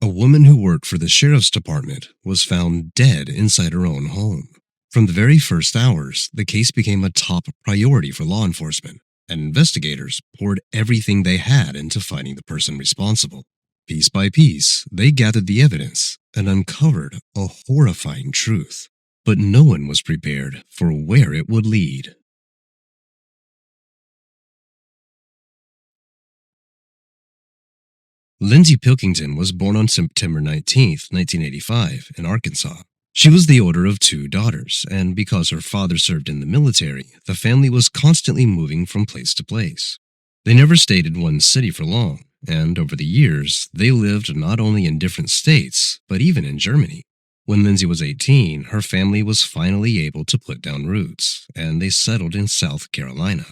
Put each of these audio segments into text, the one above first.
A woman who worked for the sheriff's department was found dead inside her own home. From the very first hours, the case became a top priority for law enforcement, and investigators poured everything they had into finding the person responsible. Piece by piece, they gathered the evidence and uncovered a horrifying truth. But no one was prepared for where it would lead. Lindsay Pilkington was born on September 19, 1985, in Arkansas. She was the older of two daughters, and because her father served in the military, the family was constantly moving from place to place. They never stayed in one city for long, and over the years, they lived not only in different states, but even in Germany. When Lindsay was 18, her family was finally able to put down roots, and they settled in South Carolina.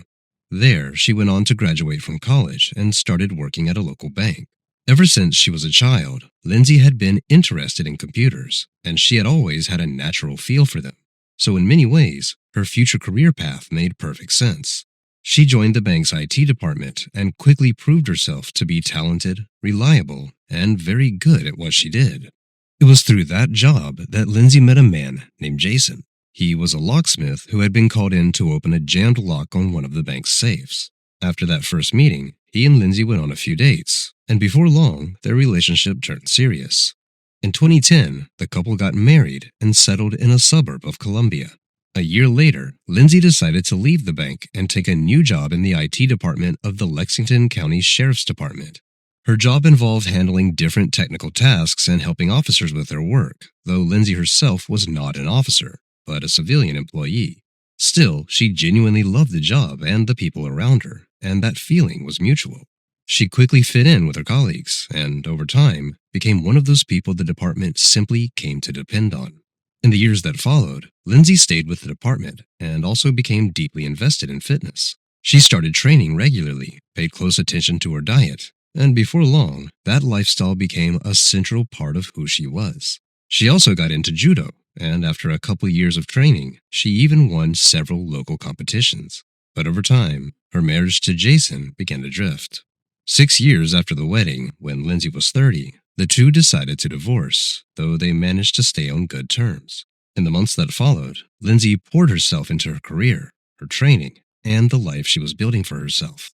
There, she went on to graduate from college and started working at a local bank. Ever since she was a child, Lindsay had been interested in computers, and she had always had a natural feel for them. So in many ways, her future career path made perfect sense. She joined the bank's IT department and quickly proved herself to be talented, reliable, and very good at what she did. It was through that job that Lindsay met a man named Jason. He was a locksmith who had been called in to open a jammed lock on one of the bank's safes. After that first meeting, he and Lindsay went on a few dates, and before long, their relationship turned serious. In 2010, the couple got married and settled in a suburb of Columbia. A year later, Lindsay decided to leave the bank and take a new job in the IT department of the Lexington County Sheriff's Department. Her job involved handling different technical tasks and helping officers with their work, though Lindsay herself was not an officer, but a civilian employee. Still, she genuinely loved the job and the people around her, and that feeling was mutual. She quickly fit in with her colleagues, and over time, became one of those people the department simply came to depend on. In the years that followed, Lindsay stayed with the department and also became deeply invested in fitness. She started training regularly, paid close attention to her diet, and before long, that lifestyle became a central part of who she was. She also got into judo, and after a couple years of training, she even won several local competitions. But over time, her marriage to Jason began to drift. 6 years after the wedding, when Lindsay was 30, the two decided to divorce, though they managed to stay on good terms. In the months that followed, Lindsay poured herself into her career, her training, and the life she was building for herself.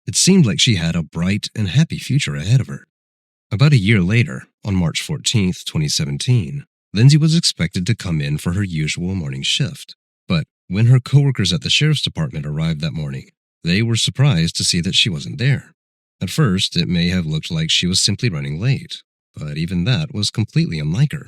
It seemed like she had a bright and happy future ahead of her. About a year later, on March 14, 2017, Lindsay was expected to come in for her usual morning shift. But when her coworkers at the sheriff's department arrived that morning, they were surprised to see that she wasn't there. At first, it may have looked like she was simply running late, but even that was completely unlike her.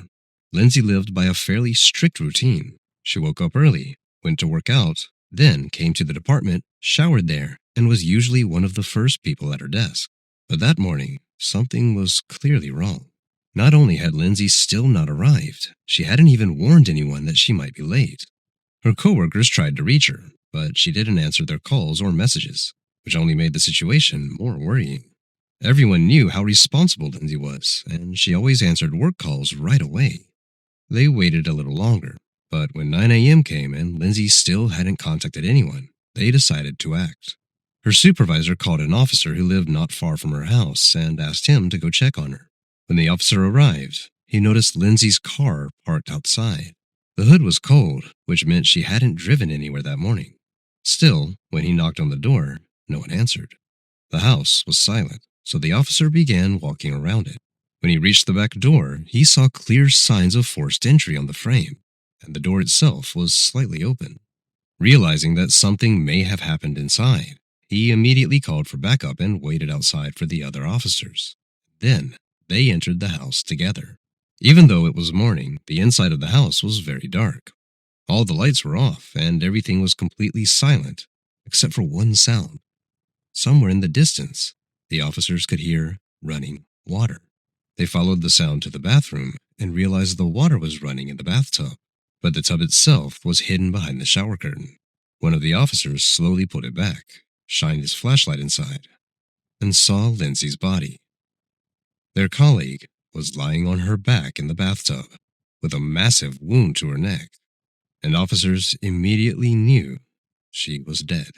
Lindsay lived by a fairly strict routine. She woke up early, went to work out, then came to the department, showered there, and was usually one of the first people at her desk. But that morning, something was clearly wrong. Not only had Lindsay still not arrived, she hadn't even warned anyone that she might be late. Her coworkers tried to reach her, but she didn't answer their calls or messages, which only made the situation more worrying. Everyone knew how responsible Lindsay was, and she always answered work calls right away. They waited a little longer, but when 9 a.m. came and Lindsay still hadn't contacted anyone, they decided to act. Her supervisor called an officer who lived not far from her house and asked him to go check on her. When the officer arrived, he noticed Lindsay's car parked outside. The hood was cold, which meant she hadn't driven anywhere that morning. Still, when he knocked on the door, no one answered. The house was silent, so the officer began walking around it. When he reached the back door, he saw clear signs of forced entry on the frame, and the door itself was slightly open. Realizing that something may have happened inside, he immediately called for backup and waited outside for the other officers. Then, they entered the house together. Even though it was morning, the inside of the house was very dark. All the lights were off, and everything was completely silent, except for one sound. Somewhere in the distance, the officers could hear running water. They followed the sound to the bathroom and realized the water was running in the bathtub, but the tub itself was hidden behind the shower curtain. One of the officers slowly put it back, shined his flashlight inside, and saw Lindsay's body. Their colleague was lying on her back in the bathtub, with a massive wound to her neck, and officers immediately knew she was dead.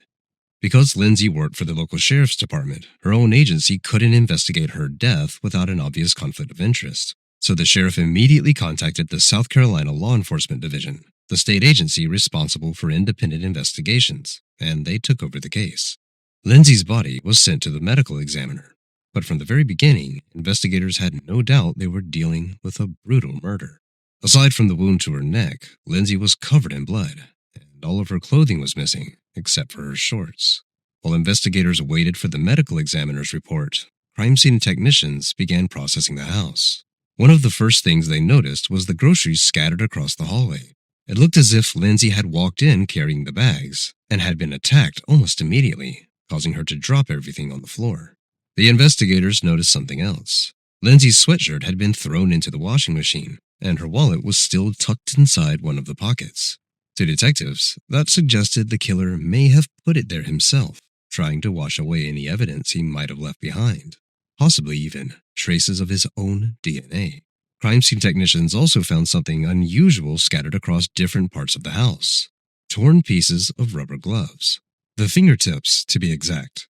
Because Lindsay worked for the local sheriff's department, her own agency couldn't investigate her death without an obvious conflict of interest. So the sheriff immediately contacted the South Carolina Law Enforcement Division, the state agency responsible for independent investigations, and they took over the case. Lindsay's body was sent to the medical examiner, but from the very beginning, investigators had no doubt they were dealing with a brutal murder. Aside from the wound to her neck, Lindsay was covered in blood, and all of her clothing was missing, except for her shorts. While investigators waited for the medical examiner's report, crime scene technicians began processing the house. One of the first things they noticed was the groceries scattered across the hallway. It looked as if Lindsay had walked in carrying the bags and had been attacked almost immediately, causing her to drop everything on the floor. The investigators noticed something else. Lindsay's sweatshirt had been thrown into the washing machine, and her wallet was still tucked inside one of the pockets. To detectives, that suggested the killer may have put it there himself, trying to wash away any evidence he might have left behind, possibly even traces of his own DNA. Crime scene technicians also found something unusual scattered across different parts of the house: torn pieces of rubber gloves. The fingertips, to be exact.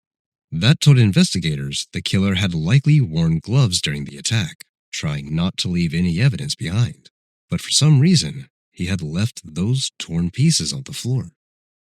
That told investigators the killer had likely worn gloves during the attack, trying not to leave any evidence behind. But for some reason, he had left those torn pieces on the floor.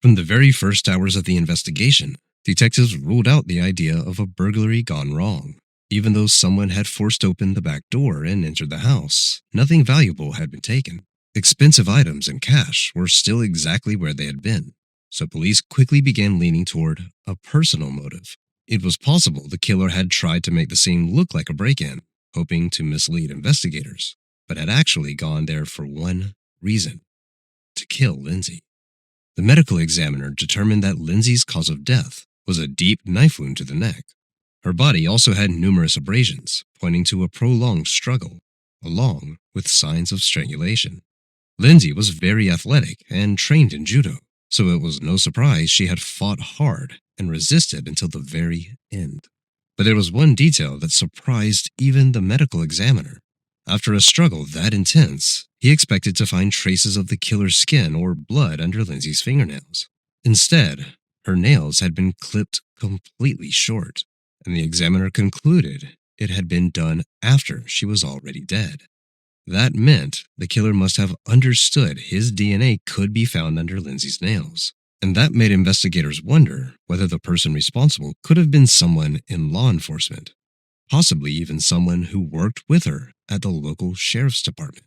From the very first hours of the investigation, detectives ruled out the idea of a burglary gone wrong. Even though someone had forced open the back door and entered the house, nothing valuable had been taken. Expensive items and cash were still exactly where they had been, so police quickly began leaning toward a personal motive. It was possible the killer had tried to make the scene look like a break-in, hoping to mislead investigators, but had actually gone there for one reason: to kill Lindsay. The medical examiner determined that Lindsay's cause of death was a deep knife wound to the neck. Her body also had numerous abrasions, pointing to a prolonged struggle, along with signs of strangulation. Lindsay was very athletic and trained in judo, so it was no surprise she had fought hard and resisted until the very end. But there was one detail that surprised even the medical examiner. After a struggle that intense, he expected to find traces of the killer's skin or blood under Lindsay's fingernails. Instead, her nails had been clipped completely short, and the examiner concluded it had been done after she was already dead. That meant the killer must have understood his DNA could be found under Lindsay's nails, and that made investigators wonder whether the person responsible could have been someone in law enforcement, possibly even someone who worked with her at the local sheriff's department.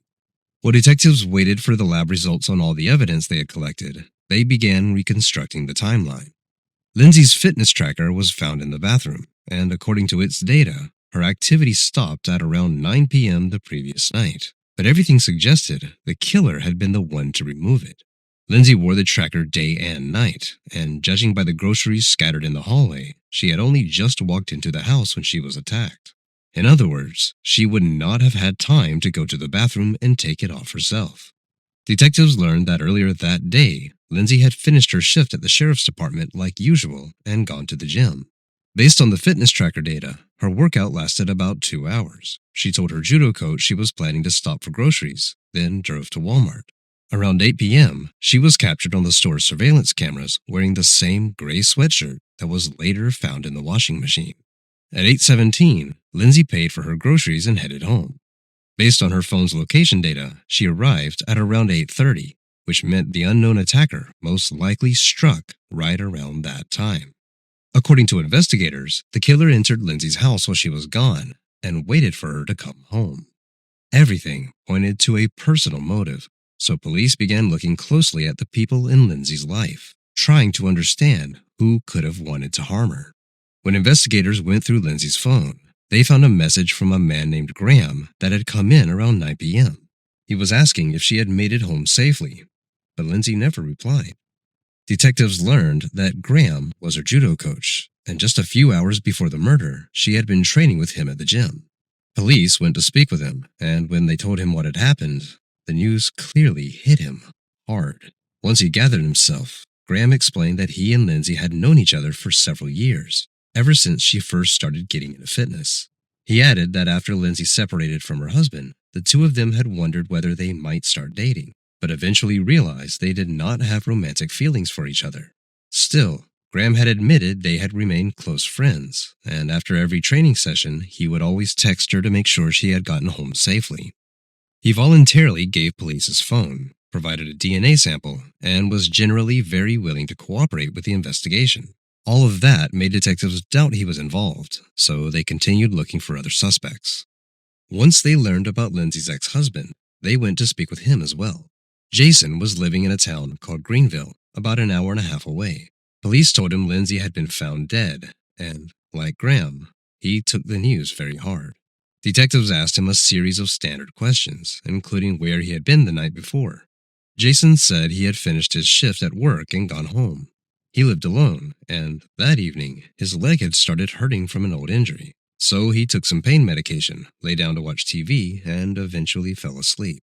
While detectives waited for the lab results on all the evidence they had collected, they began reconstructing the timeline. Lindsay's fitness tracker was found in the bathroom, and according to its data, her activity stopped at around 9 p.m. the previous night. But everything suggested the killer had been the one to remove it. Lindsay wore the tracker day and night, and judging by the groceries scattered in the hallway, she had only just walked into the house when she was attacked. In other words, she would not have had time to go to the bathroom and take it off herself. Detectives learned that earlier that day, Lindsay had finished her shift at the sheriff's department like usual and gone to the gym. Based on the fitness tracker data, her workout lasted about 2 hours. She told her judo coach she was planning to stop for groceries, then drove to Walmart. Around 8 p.m., she was captured on the store's surveillance cameras wearing the same gray sweatshirt that was later found in the washing machine. At 8:17, Lindsay paid for her groceries and headed home. Based on her phone's location data, she arrived at around 8:30, which meant the unknown attacker most likely struck right around that time. According to investigators, the killer entered Lindsay's house while she was gone and waited for her to come home. Everything pointed to a personal motive, so police began looking closely at the people in Lindsay's life, trying to understand who could have wanted to harm her. When investigators went through Lindsay's phone, they found a message from a man named Graham that had come in around 9 p.m. He was asking if she had made it home safely, but Lindsay never replied. Detectives learned that Graham was her judo coach, and just a few hours before the murder, she had been training with him at the gym. Police went to speak with him, and when they told him what had happened, the news clearly hit him hard. Once he gathered himself, Graham explained that he and Lindsay had known each other for several years, ever since she first started getting into fitness. He added that after Lindsay separated from her husband, the two of them had wondered whether they might start dating, but eventually realized they did not have romantic feelings for each other. Still, Graham had admitted they had remained close friends, and after every training session, he would always text her to make sure she had gotten home safely. He voluntarily gave police his phone, provided a DNA sample, and was generally very willing to cooperate with the investigation. All of that made detectives doubt he was involved, so they continued looking for other suspects. Once they learned about Lindsay's ex-husband, they went to speak with him as well. Jason was living in a town called Greenville, about an hour and a half away. Police told him Lindsay had been found dead, and, like Graham, he took the news very hard. Detectives asked him a series of standard questions, including where he had been the night before. Jason said he had finished his shift at work and gone home. He lived alone, and that evening, his leg had started hurting from an old injury. So he took some pain medication, lay down to watch TV, and eventually fell asleep.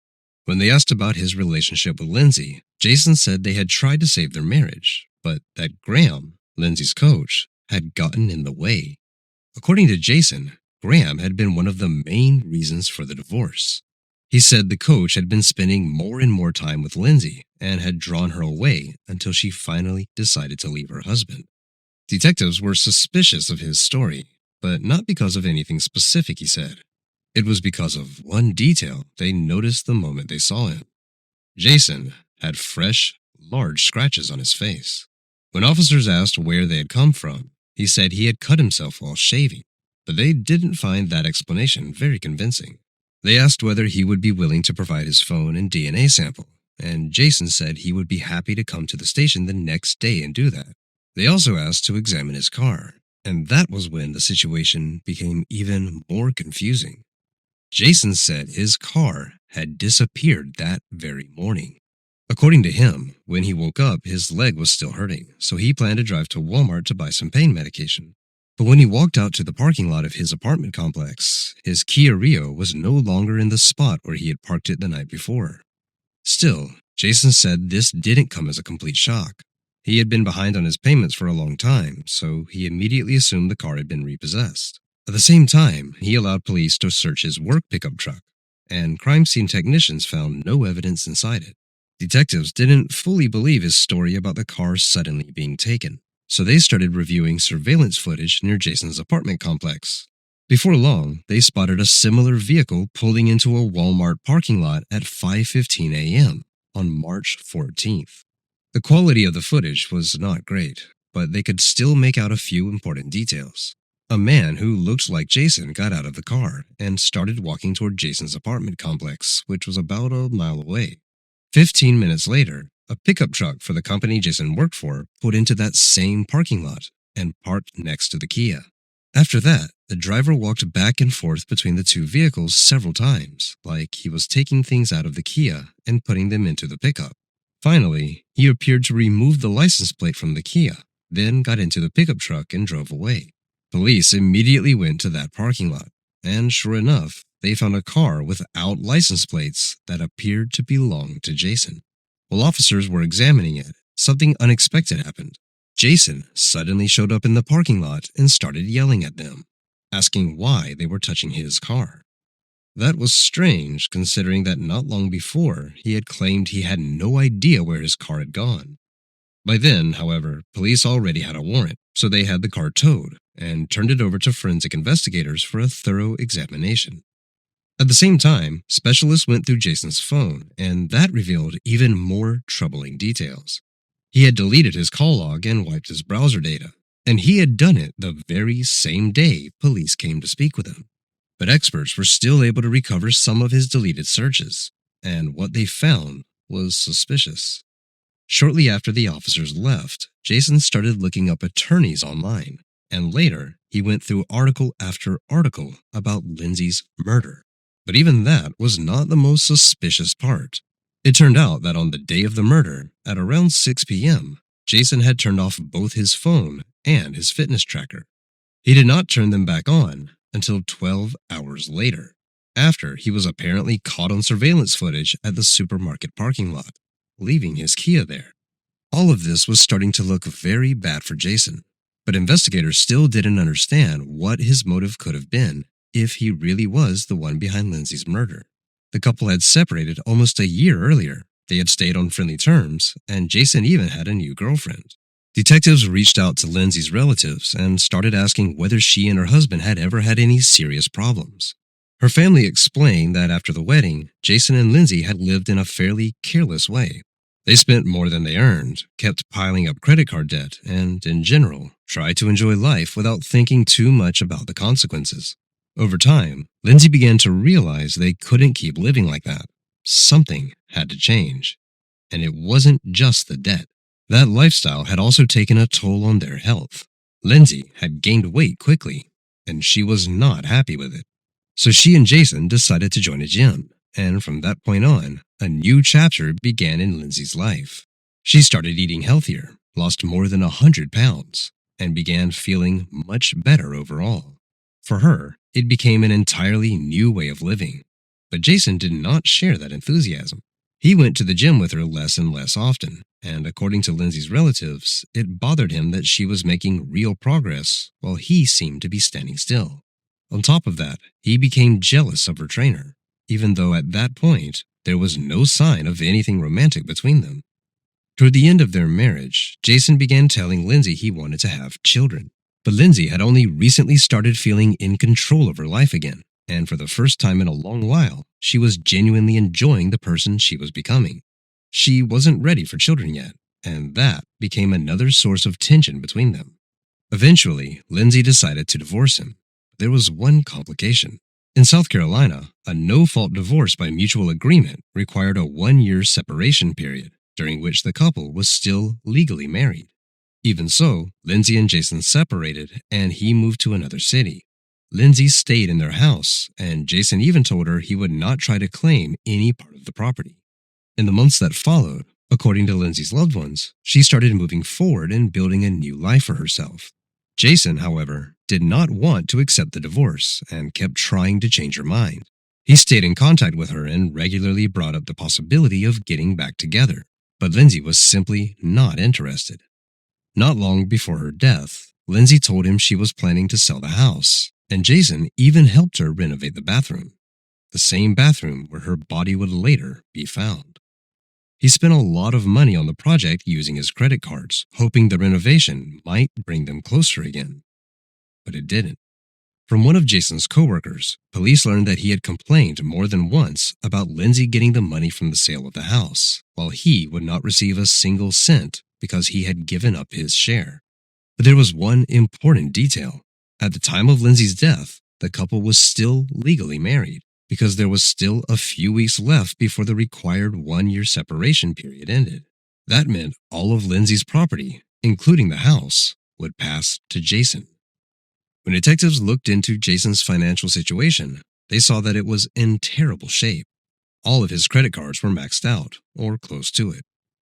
When they asked about his relationship with Lindsay, Jason said they had tried to save their marriage, but that Graham, Lindsay's coach, had gotten in the way. According to Jason, Graham had been one of the main reasons for the divorce. He said the coach had been spending more and more time with Lindsay and had drawn her away until she finally decided to leave her husband. Detectives were suspicious of his story, but not because of anything specific he said. It was because of one detail they noticed the moment they saw him. Jason had fresh, large scratches on his face. When officers asked where they had come from, he said he had cut himself while shaving, but they didn't find that explanation very convincing. They asked whether he would be willing to provide his phone and DNA sample, and Jason said he would be happy to come to the station the next day and do that. They also asked to examine his car, and that was when the situation became even more confusing. Jason said his car had disappeared that very morning. According to him, when he woke up, his leg was still hurting, so he planned to drive to Walmart to buy some pain medication. But when he walked out to the parking lot of his apartment complex, his Kia Rio was no longer in the spot where he had parked it the night before. Still, Jason said this didn't come as a complete shock. He had been behind on his payments for a long time, so he immediately assumed the car had been repossessed. At the same time, he allowed police to search his work pickup truck, and crime scene technicians found no evidence inside it. Detectives didn't fully believe his story about the car suddenly being taken, so they started reviewing surveillance footage near Jason's apartment complex. Before long, they spotted a similar vehicle pulling into a Walmart parking lot at 5:15 a.m. on March 14th. The quality of the footage was not great, but they could still make out a few important details. A man who looked like Jason got out of the car and started walking toward Jason's apartment complex, which was about a mile away. 15 minutes later, a pickup truck for the company Jason worked for pulled into that same parking lot and parked next to the Kia. After that, the driver walked back and forth between the two vehicles several times, like he was taking things out of the Kia and putting them into the pickup. Finally, he appeared to remove the license plate from the Kia, then got into the pickup truck and drove away. Police immediately went to that parking lot, and sure enough, they found a car without license plates that appeared to belong to Jason. While officers were examining it, something unexpected happened. Jason suddenly showed up in the parking lot and started yelling at them, asking why they were touching his car. That was strange, considering that not long before, he had claimed he had no idea where his car had gone. By then, however, police already had a warrant, so they had the car towed and turned it over to forensic investigators for a thorough examination. At the same time, specialists went through Jason's phone, and that revealed even more troubling details. He had deleted his call log and wiped his browser data, and he had done it the very same day police came to speak with him. But experts were still able to recover some of his deleted searches, and what they found was suspicious. Shortly after the officers left, Jason started looking up attorneys online, and later he went through article after article about Lindsay's murder. But even that was not the most suspicious part. It turned out that on the day of the murder, at around 6 p.m., Jason had turned off both his phone and his fitness tracker. He did not turn them back on until 12 hours later, after he was apparently caught on surveillance footage at the supermarket parking lot, leaving his Kia there. All of this was starting to look very bad for Jason, but investigators still didn't understand what his motive could have been if he really was the one behind Lindsay's murder. The couple had separated almost a year earlier. They had stayed on friendly terms, and Jason even had a new girlfriend. Detectives reached out to Lindsay's relatives and started asking whether she and her husband had ever had any serious problems. Her family explained that after the wedding, Jason and Lindsay had lived in a fairly careless way. They spent more than they earned, kept piling up credit card debt, and, in general, tried to enjoy life without thinking too much about the consequences. Over time, Lindsay began to realize they couldn't keep living like that. Something had to change. And it wasn't just the debt. That lifestyle had also taken a toll on their health. Lindsay had gained weight quickly, and she was not happy with it. So she and Jason decided to join a gym, and from that point on, a new chapter began in Lindsay's life. She started eating healthier, lost more than 100 pounds, and began feeling much better overall. For her, it became an entirely new way of living. But Jason did not share that enthusiasm. He went to the gym with her less and less often, and according to Lindsay's relatives, it bothered him that she was making real progress while he seemed to be standing still. On top of that, he became jealous of her trainer, even though at that point, there was no sign of anything romantic between them. Toward the end of their marriage, Jason began telling Lindsay he wanted to have children. But Lindsay had only recently started feeling in control of her life again, and for the first time in a long while, she was genuinely enjoying the person she was becoming. She wasn't ready for children yet, and that became another source of tension between them. Eventually, Lindsay decided to divorce him. There was one complication. In South Carolina, a no-fault divorce by mutual agreement required a 1-year separation period, during which the couple was still legally married. Even so, Lindsay and Jason separated, and he moved to another city. Lindsay stayed in their house, and Jason even told her he would not try to claim any part of the property. In the months that followed, according to Lindsay's loved ones, she started moving forward and building a new life for herself. Jason, however, did not want to accept the divorce and kept trying to change her mind. He stayed in contact with her and regularly brought up the possibility of getting back together, but Lindsay was simply not interested. Not long before her death, Lindsay told him she was planning to sell the house, and Jason even helped her renovate the bathroom, the same bathroom where her body would later be found. He spent a lot of money on the project using his credit cards, hoping the renovation might bring them closer again. But it didn't. From one of Jason's coworkers, police learned that he had complained more than once about Lindsay getting the money from the sale of the house, while he would not receive a single cent because he had given up his share. But there was one important detail. At the time of Lindsay's death, the couple was still legally married because there was still a few weeks left before the required 1-year separation period ended. That meant all of Lindsay's property, including the house, would pass to Jason. When detectives looked into Jason's financial situation, they saw that it was in terrible shape. All of his credit cards were maxed out, or close to it.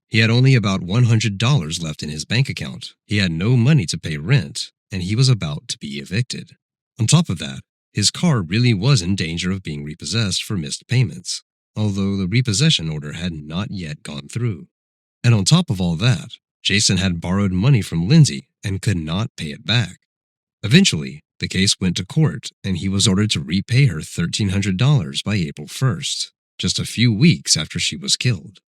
He had only about $100 left in his bank account. He had no money to pay rent, and he was about to be evicted. On top of that, his car really was in danger of being repossessed for missed payments, although the repossession order had not yet gone through. And on top of all that, Jason had borrowed money from Lindsay and could not pay it back. Eventually, the case went to court, and he was ordered to repay her $1,300 by April 1st, just a few weeks after she was killed.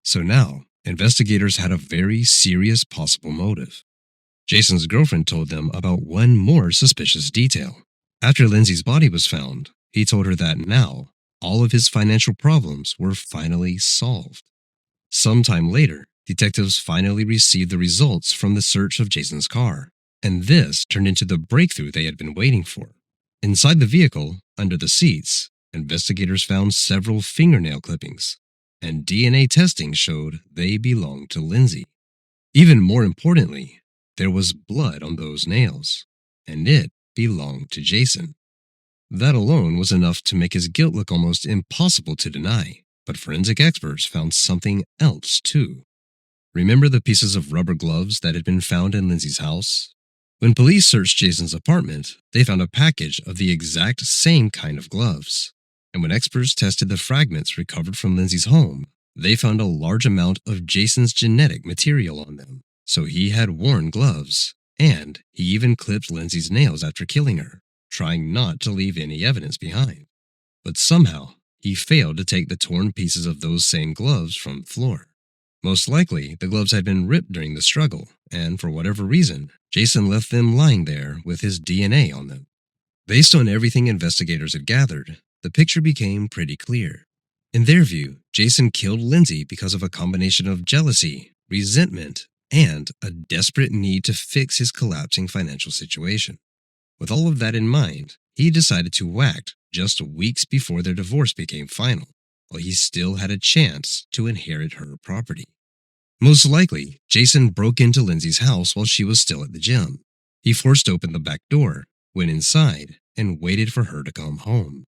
So now, investigators had a very serious possible motive. Jason's girlfriend told them about one more suspicious detail. After Lindsay's body was found, he told her that now, all of his financial problems were finally solved. Sometime later, detectives finally received the results from the search of Jason's car, and this turned into the breakthrough they had been waiting for. Inside the vehicle, under the seats, investigators found several fingernail clippings, and DNA testing showed they belonged to Lindsay. Even more importantly, there was blood on those nails, and it belonged to Jason. That alone was enough to make his guilt look almost impossible to deny, but forensic experts found something else too. Remember the pieces of rubber gloves that had been found in Lindsay's house? When police searched Jason's apartment, they found a package of the exact same kind of gloves. And when experts tested the fragments recovered from Lindsay's home, they found a large amount of Jason's genetic material on them. So he had worn gloves, and he even clipped Lindsay's nails after killing her, trying not to leave any evidence behind. But somehow, he failed to take the torn pieces of those same gloves from the floor. Most likely, the gloves had been ripped during the struggle, and for whatever reason, Jason left them lying there with his DNA on them. Based on everything investigators had gathered, the picture became pretty clear. In their view, Jason killed Lindsay because of a combination of jealousy, resentment, and a desperate need to fix his collapsing financial situation. With all of that in mind, he decided to act just weeks before their divorce became final, while he still had a chance to inherit her property. Most likely, Jason broke into Lindsay's house while she was still at the gym. He forced open the back door, went inside, and waited for her to come home.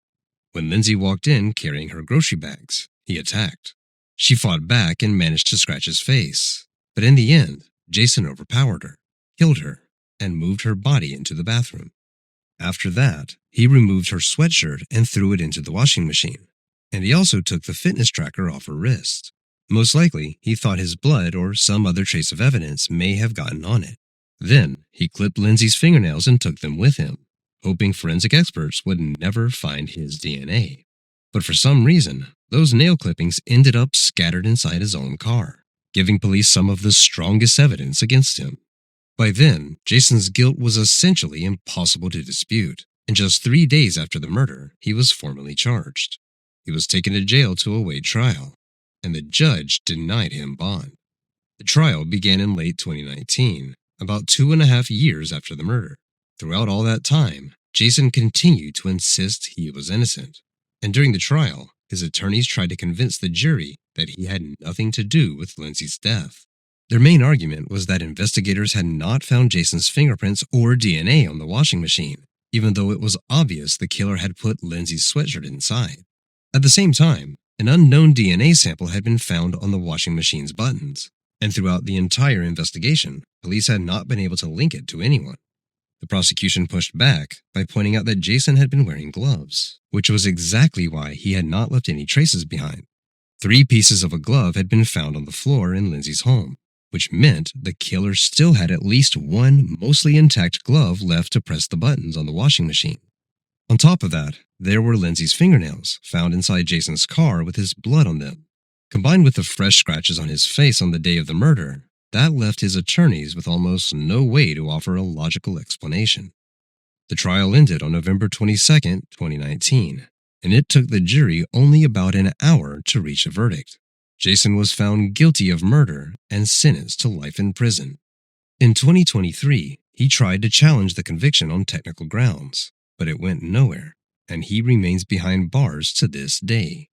When Lindsay walked in carrying her grocery bags, he attacked. She fought back and managed to scratch his face, but in the end, Jason overpowered her, killed her, and moved her body into the bathroom. After that, he removed her sweatshirt and threw it into the washing machine, and he also took the fitness tracker off her wrist. Most likely, he thought his blood or some other trace of evidence may have gotten on it. Then, he clipped Lindsay's fingernails and took them with him, hoping forensic experts would never find his DNA. But for some reason, those nail clippings ended up scattered inside his own car, giving police some of the strongest evidence against him. By then, Jason's guilt was essentially impossible to dispute, and just 3 days after the murder, he was formally charged. He was taken to jail to await trial, and the judge denied him bond. The trial began in late 2019, about 2.5 years after the murder. Throughout all that time, Jason continued to insist he was innocent, and during the trial, his attorneys tried to convince the jury that he had nothing to do with Lindsay's death. Their main argument was that investigators had not found Jason's fingerprints or DNA on the washing machine, even though it was obvious the killer had put Lindsay's sweatshirt inside. At the same time, an unknown DNA sample had been found on the washing machine's buttons, and throughout the entire investigation, police had not been able to link it to anyone. The prosecution pushed back by pointing out that Jason had been wearing gloves, which was exactly why he had not left any traces behind. 3 pieces of a glove had been found on the floor in Lindsay's home, which meant the killer still had at least one mostly intact glove left to press the buttons on the washing machine. On top of that, there were Lindsay's fingernails found inside Jason's car with his blood on them. Combined with the fresh scratches on his face on the day of the murder, that left his attorneys with almost no way to offer a logical explanation. The trial ended on November 22, 2019, and it took the jury only about an hour to reach a verdict. Jason was found guilty of murder and sentenced to life in prison. In 2023, he tried to challenge the conviction on technical grounds, but it went nowhere, and he remains behind bars to this day.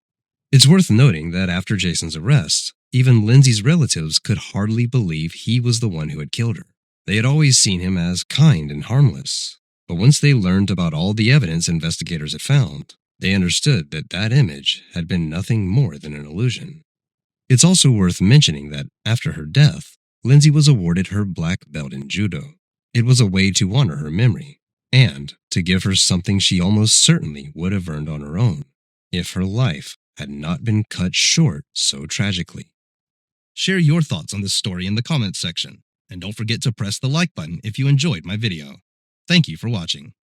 It's worth noting that after Jason's arrest, even Lindsay's relatives could hardly believe he was the one who had killed her. They had always seen him as kind and harmless, but once they learned about all the evidence investigators had found, they understood that that image had been nothing more than an illusion. It's also worth mentioning that after her death, Lindsay was awarded her black belt in judo. It was a way to honor her memory, and to give her something she almost certainly would have earned on her own, if her life had not been cut short so tragically. Share your thoughts on this story in the comments section, and don't forget to press the like button if you enjoyed my video. Thank you for watching.